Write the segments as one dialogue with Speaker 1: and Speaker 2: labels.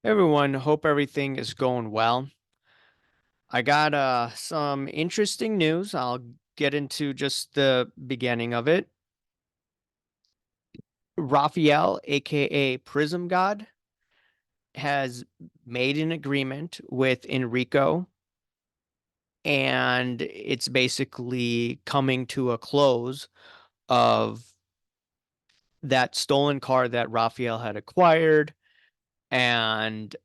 Speaker 1: Everyone, hope everything is going well. I got some interesting news. I'll get into just the beginning of it. Raphael, aka Prism God, has made an agreement with Enrico, and it's basically coming to a close of that stolen car that Raphael had acquired, and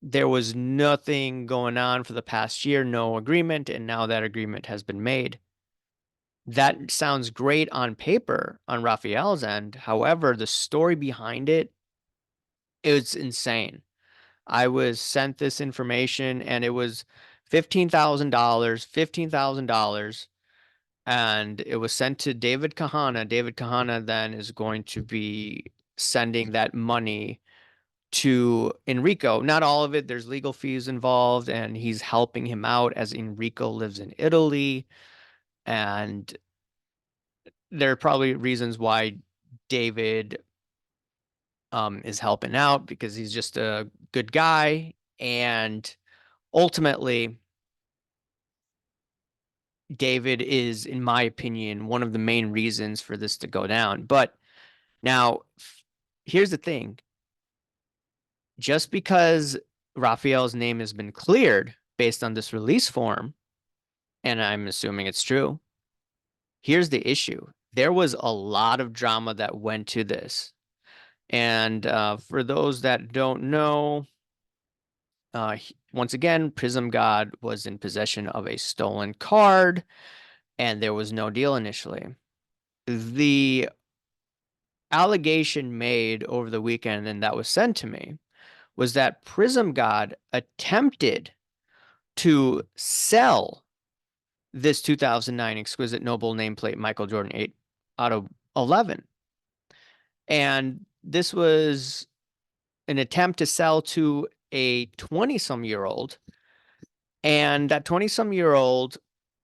Speaker 1: there was nothing going on for the past year, no agreement, and now that agreement has been made. That sounds great on paper on Raphael's end. However, the story behind it is insane. I was sent this information and it was $15,000, and it was sent to David Kahana. David Kahana then is going to be sending that money to Enrico. Not all of it, there's legal fees involved, and he's helping him out as Enrico lives in Italy. And there are probably reasons why David is helping out because he's just a good guy. And ultimately, David is, in my opinion, one of the main reasons for this to go down. But now, here's the thing, just because Raphael's name has been cleared based on this release form, and I'm assuming it's true, here's the issue. There was a lot of drama that went to this. And for those that don't know, once again, Prism God was in possession of a stolen card, and there was no deal initially. The allegation made over the weekend, and that was sent to me, was that Prism God attempted to sell this 2009 Exquisite Noble nameplate Michael Jordan 8 out of 11. And this was an attempt to sell to a 20-some-year-old, and that 20-some-year-old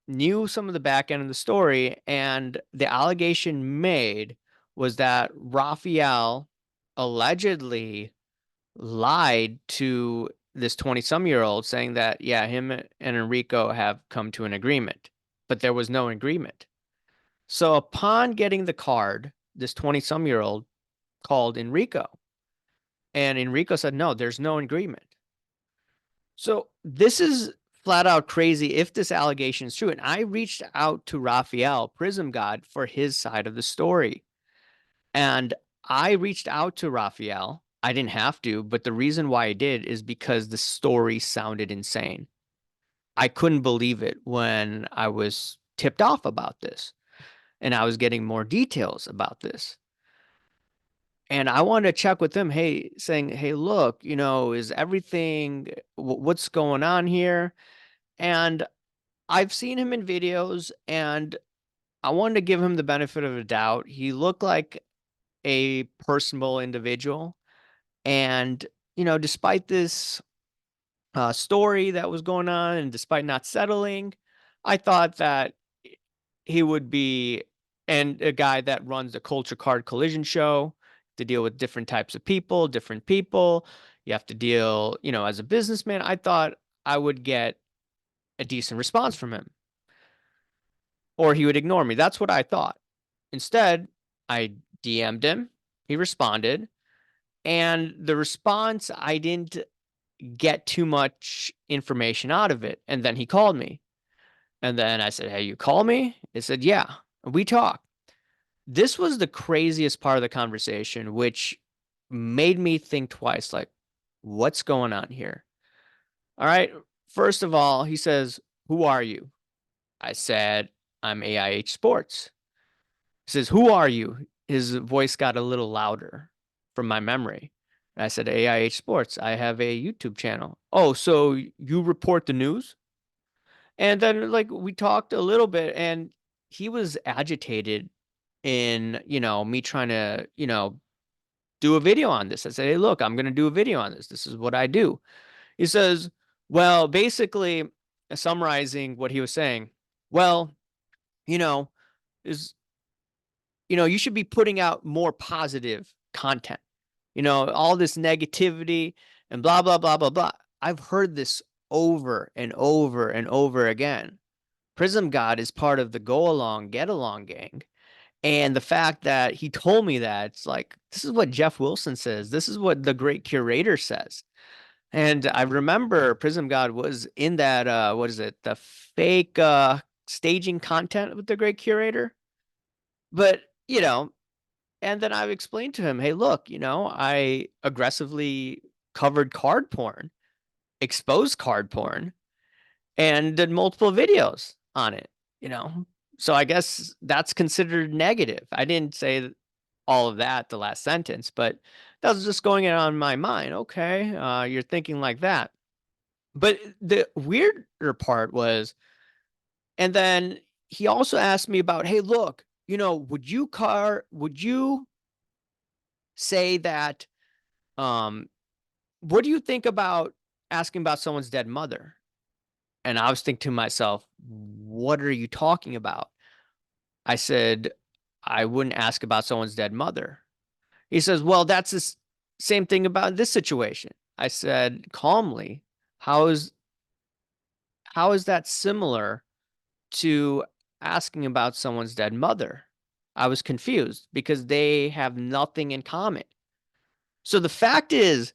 Speaker 1: knew some of the back end of the story, and the allegation made was that Raphael allegedly lied to this 20-some-year-old, saying that, yeah, him and Enrico have come to an agreement, but there was no agreement. So upon getting the card, this 20-some-year-old called Enrico, and Enrico said, no, there's no agreement. So this is flat out crazy if this allegation is true. And I reached out to Raphael, Prism God, for his side of the story. And I reached out to Raphael. I didn't have to, but the reason why I did is because the story sounded insane. I couldn't believe it when I was tipped off about this and I was getting more details about this. And I wanted to check with him, hey, saying, hey, look, is everything, what's going on here? And I've seen him in videos, and I wanted to give him the benefit of the doubt. He looked like a personable individual. And, despite this story that was going on and despite not settling, I thought that he would be, and a guy that runs the Culture Card Collision Show to deal with different types of people, different people. You have to deal, as a businessman. I thought I would get a decent response from him, or he would ignore me. That's what I thought. Instead, I DM'd him. He responded. And the response, I didn't get too much information out of it. And then he called me. And then I said, hey, you call me? He said, yeah. We talked. This was the craziest part of the conversation, which made me think twice, like, what's going on here? All right. First of all, he says, who are you? I said, I'm AIH Sports. He says, who are you? His voice got a little louder from my memory. And I said, AIH Sports. I have a YouTube channel. Oh, so you report the news? And then, like, we talked a little bit, and he was agitated in, me trying to, do a video on this. I said, hey, look, I'm going to do a video on this. This is what I do. He says, well, basically, summarizing what he was saying, well, you know, is you should be putting out more positive content. All this negativity and blah, blah, blah, blah, blah. I've heard this over and over and over again. Prism God is part of the go along, get along gang. And the fact that he told me that, it's like, this is what Jeff Wilson says. This is what the great curator says. And I remember Prism God was in that, what is it, the fake staging content with the great curator. But, and then I've explained to him, hey, look, I aggressively covered card porn, exposed card porn, and did multiple videos on it, you know. So I guess that's considered negative. I didn't say all of that the last sentence, but that was just going on my mind. Okay, you're thinking like that. But the weirder part was, and then he also asked me about, hey, look, would you say that, um, what do you think about asking about someone's dead mother? And I was thinking to myself, what are you talking about? I said, I wouldn't ask about someone's dead mother. He says, well, that's the same thing about this situation. I said calmly, how is how is that similar to asking about someone's dead mother? I was confused because they have nothing in common. So the fact is,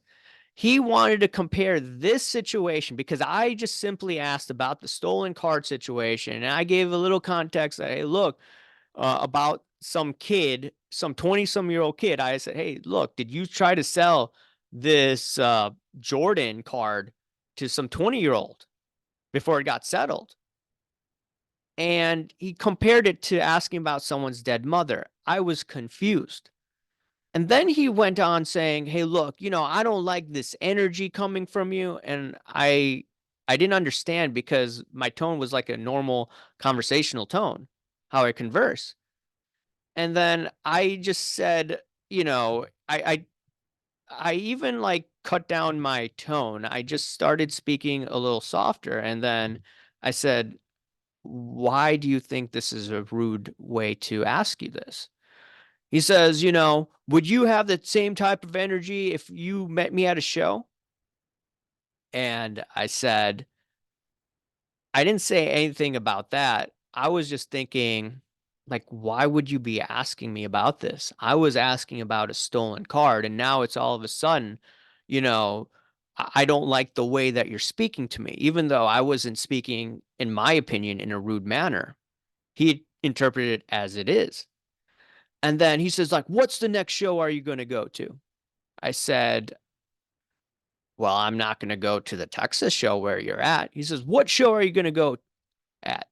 Speaker 1: he wanted to compare this situation because I just simply asked about the stolen card situation. And I gave a little context that, hey, look, about some kid, some 20-some-year-old kid. I said, hey, look, did you try to sell this Jordan card to some 20-year-old before it got settled? And he compared it to asking about someone's dead mother. I was confused. And then he went on saying, hey, look, I don't like this energy coming from you. And I didn't understand because my tone was like a normal conversational tone, how I converse. And then I just said, I even like cut down my tone. I just started speaking a little softer. And then I said, why do you think this is a rude way to ask you this? He says, would you have the same type of energy if you met me at a show? And I said, I didn't say anything about that. I was just thinking, like, why would you be asking me about this? I was asking about a stolen card, and now it's all of a sudden, you know, I don't like the way that you're speaking to me, even though I wasn't speaking, in my opinion, in a rude manner. He interpreted it as it is. And then he says, like, what's the next show are you going to go to? I said, well, I'm not going to go to the Texas show where you're at. He says, what show are you going to go at?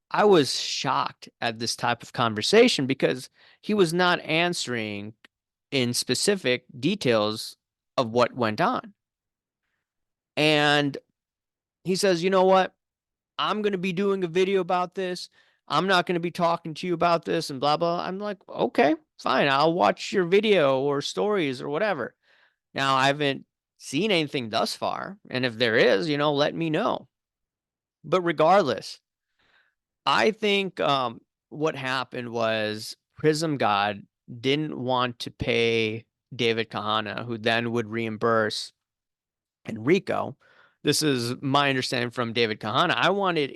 Speaker 1: I was shocked at this type of conversation because he was not answering in specific details of what went on. And he says, you know what? I'm going to be doing a video about this. I'm not going to be talking to you about this and blah, blah. I'm like, okay, fine. I'll watch your video or stories or whatever. Now, I haven't seen anything thus far. And if there is, let me know. But regardless, I think what happened was Prism God didn't want to pay David Kahana, who then would reimburse Enrico. This is my understanding from David Kahana. I wanted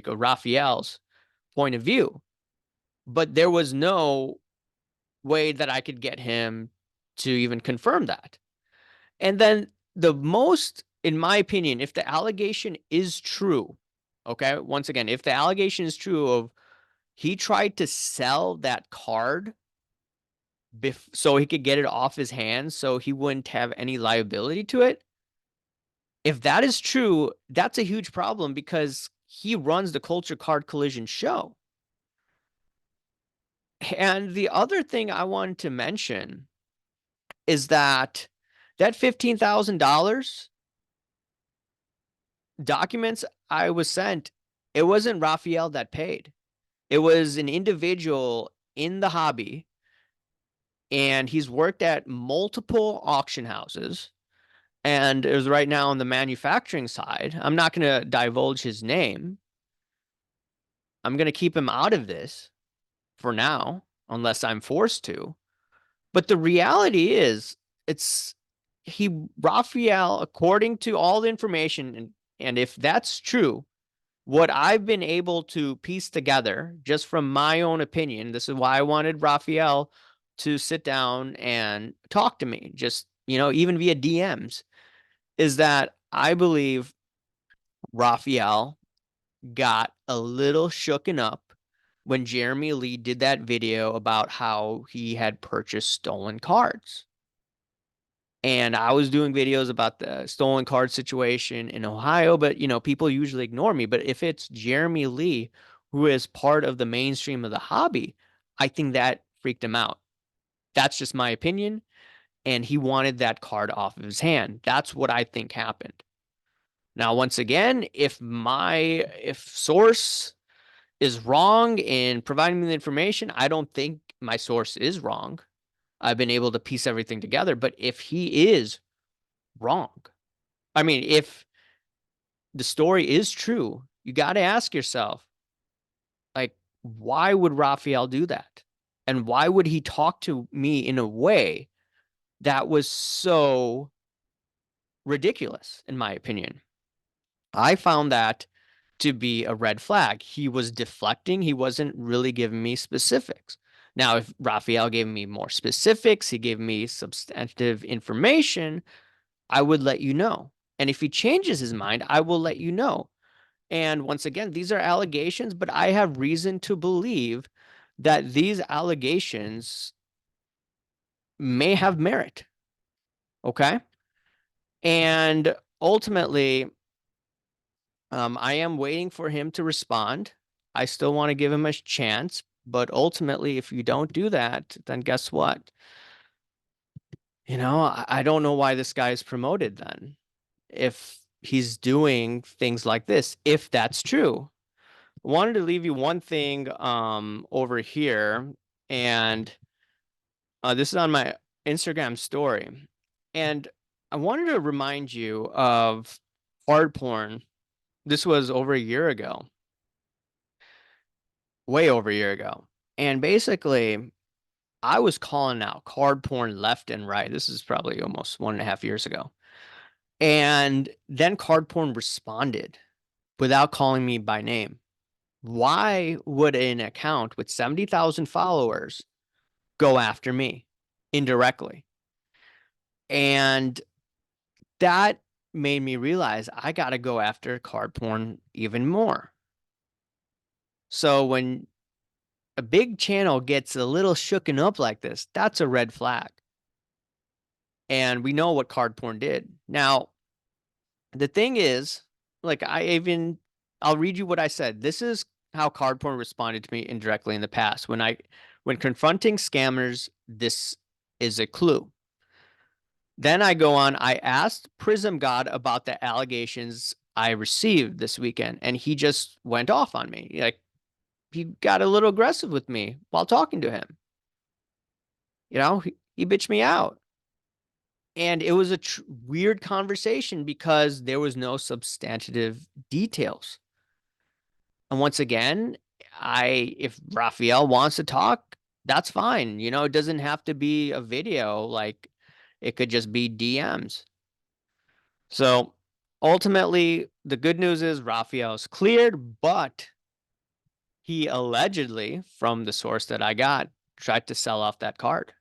Speaker 1: Raphael's point of view, but there was no way that I could get him to even confirm that. And then in my opinion, if the allegation is true, okay, once again, if the allegation is true of he tried to sell that card so he could get it off his hands so he wouldn't have any liability to it. If that is true, that's a huge problem because he runs the Culture Card Collision show. And the other thing I wanted to mention is that $15,000 documents I was sent, it wasn't Raphael that paid. It was an individual in the hobby, and he's worked at multiple auction houses and is right now on the manufacturing side. I'm not going to divulge his name. I'm going to keep him out of this for now, unless I'm forced to. But the reality is, it's Raphael, according to all the information, and if that's true, what I've been able to piece together just from my own opinion, this is why I wanted Raphael to sit down and talk to me, just, even via DMs, is that I believe Raphael got a little shooken up when Jeremy Lee did that video about how he had purchased stolen cards. And I was doing videos about the stolen card situation in Ohio, but people usually ignore me. But if it's Jeremy Lee, who is part of the mainstream of the hobby, I think that freaked him out. That's just my opinion. And he wanted that card off of his hand. That's what I think happened. Now, once again, if source is wrong in providing me the information, I don't think my source is wrong. I've been able to piece everything together. But if he is wrong, I mean, if the story is true, you got to ask yourself, like, why would Raphael do that? And why would he talk to me in a way that was so ridiculous, in my opinion? I found that to be a red flag. He was deflecting. He wasn't really giving me specifics. Now, if Raphael gave me more specifics, he gave me substantive information, I would let you know. And if he changes his mind, I will let you know. And once again, these are allegations, but I have reason to believe that these allegations may have merit. Okay. And ultimately, I am waiting for him to respond. I still want to give him a chance, but ultimately, if you don't do that, then guess what? I don't know why this guy is promoted then. If he's doing things like this, if that's true. Wanted to leave you one thing over here, and this is on my Instagram story. And I wanted to remind you of hard porn. This was over a year ago, way over a year ago. And basically, I was calling out card porn left and right. This is probably almost 1.5 years ago. And then card porn responded without calling me by name. Why would an account with 70,000 followers go after me indirectly? And that made me realize I got to go after card porn even more. So when a big channel gets a little shooken up like this, that's a red flag. And we know what card porn did. Now, the thing is, like I'll read you what I said. This is how card porn responded to me indirectly in the past. When confronting scammers, this is a clue. Then I go on, I asked Prism God about the allegations I received this weekend, and he just went off on me. Like, he got a little aggressive with me while talking to him. He bitched me out. And it was a weird conversation because there was no substantive details. And once again, if Raphael wants to talk, that's fine. It doesn't have to be a video. Like, it could just be DMs. So ultimately, the good news is Raphael's cleared, but he allegedly, from the source that I got, tried to sell off that card.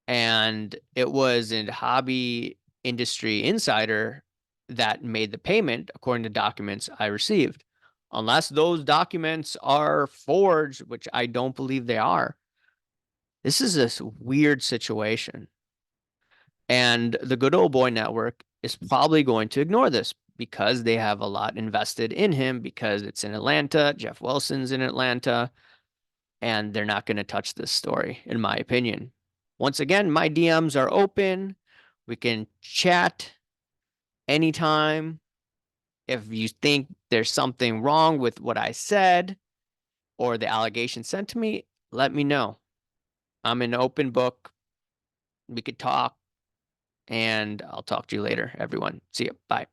Speaker 1: And it was a hobby industry insider that made the payment, according to documents I received. Unless those documents are forged, which I don't believe they are, this is this weird situation. And the Good Old Boy Network is probably going to ignore this because they have a lot invested in him, because it's in Atlanta. Jeff Wilson's in Atlanta, and they're not going to touch this story, in my opinion. Once again, my DMs are open. We can chat anytime. If you think there's something wrong with what I said or the allegation sent to me, let me know. I'm an open book. We could talk, and I'll talk to you later, everyone. See you. Bye.